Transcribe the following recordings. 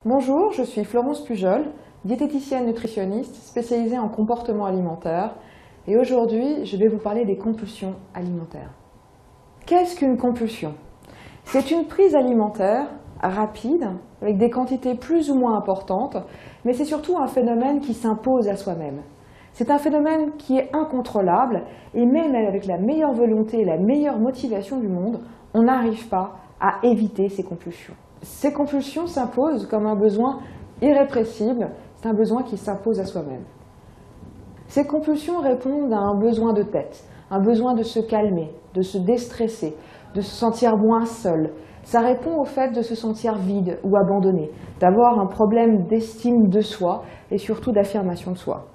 Bonjour, je suis Florence Pujol, diététicienne nutritionniste spécialisée en comportement alimentaire et aujourd'hui je vais vous parler des compulsions alimentaires. Qu'est-ce qu'une compulsion? C'est une prise alimentaire rapide avec des quantités plus ou moins importantes, mais c'est surtout un phénomène qui s'impose à soi-même. C'est un phénomène qui est incontrôlable et même avec la meilleure volonté et la meilleure motivation du monde, on n'arrive pas à éviter ces compulsions. Ces compulsions s'imposent comme un besoin irrépressible, c'est un besoin qui s'impose à soi-même. Ces compulsions répondent à un besoin de tête, un besoin de se calmer, de se déstresser, de se sentir moins seul. Ça répond au fait de se sentir vide ou abandonné, d'avoir un problème d'estime de soi et surtout d'affirmation de soi.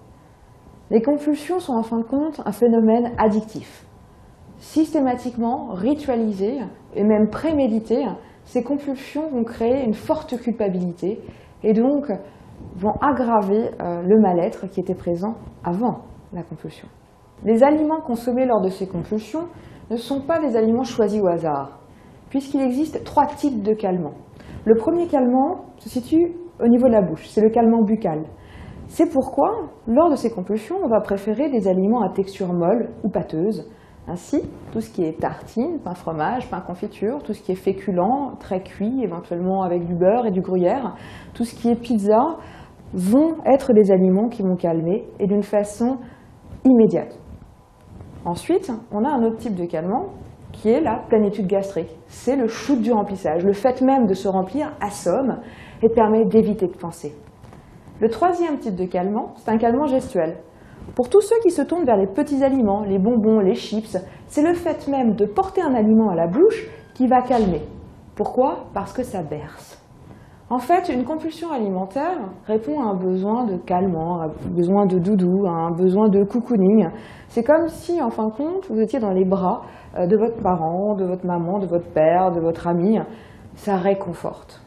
Les compulsions sont en fin de compte un phénomène addictif. Systématiquement, ritualisées et même préméditées, ces compulsions vont créer une forte culpabilité et donc vont aggraver le mal-être qui était présent avant la compulsion. Les aliments consommés lors de ces compulsions ne sont pas des aliments choisis au hasard, puisqu'il existe 3 types de calmants. Le premier calmant se situe au niveau de la bouche, c'est le calmant buccal. C'est pourquoi, lors de ces compulsions, on va préférer des aliments à texture molle ou pâteuse. Ainsi, tout ce qui est tartine, pain fromage, pain confiture, tout ce qui est féculent, très cuit, éventuellement avec du beurre et du gruyère, tout ce qui est pizza, vont être des aliments qui vont calmer et d'une façon immédiate. Ensuite, on a un autre type de calmant qui est la plénitude gastrique. C'est le shoot du remplissage. Le fait même de se remplir assomme et permet d'éviter de penser. Le troisième type de calmant, c'est un calmant gestuel. Pour tous ceux qui se tournent vers les petits aliments, les bonbons, les chips, c'est le fait même de porter un aliment à la bouche qui va calmer. Pourquoi? Parce que ça berce. En fait, une compulsion alimentaire répond à un besoin de calmant, à un besoin de doudou, à un besoin de cocooning. C'est comme si, en fin de compte, vous étiez dans les bras de votre parent, de votre maman, de votre père, de votre ami. Ça réconforte.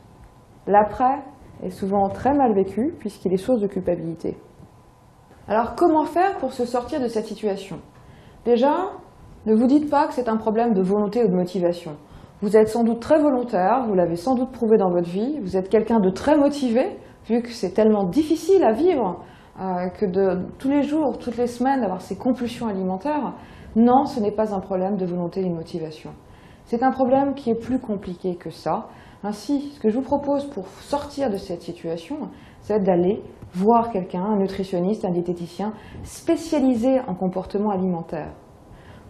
L'après est souvent très mal vécu puisqu'il est source de culpabilité. Alors comment faire pour se sortir de cette situation? Déjà, ne vous dites pas que c'est un problème de volonté ou de motivation. Vous êtes sans doute très volontaire, vous l'avez sans doute prouvé dans votre vie, vous êtes quelqu'un de très motivé, vu que c'est tellement difficile à vivre que de tous les jours, toutes les semaines, d'avoir ces compulsions alimentaires. Non, ce n'est pas un problème de volonté et de motivation. C'est un problème qui est plus compliqué que ça. Ainsi, ce que je vous propose pour sortir de cette situation, c'est d'aller voir quelqu'un, un nutritionniste, un diététicien spécialisé en comportement alimentaire.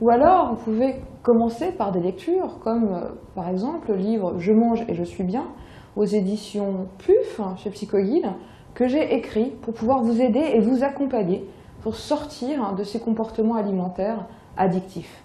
Ou alors, vous pouvez commencer par des lectures, comme par exemple le livre « Je mange et je suis bien » aux éditions PUF, chez Psychoguide, que j'ai écrit pour pouvoir vous aider et vous accompagner pour sortir de ces comportements alimentaires addictifs.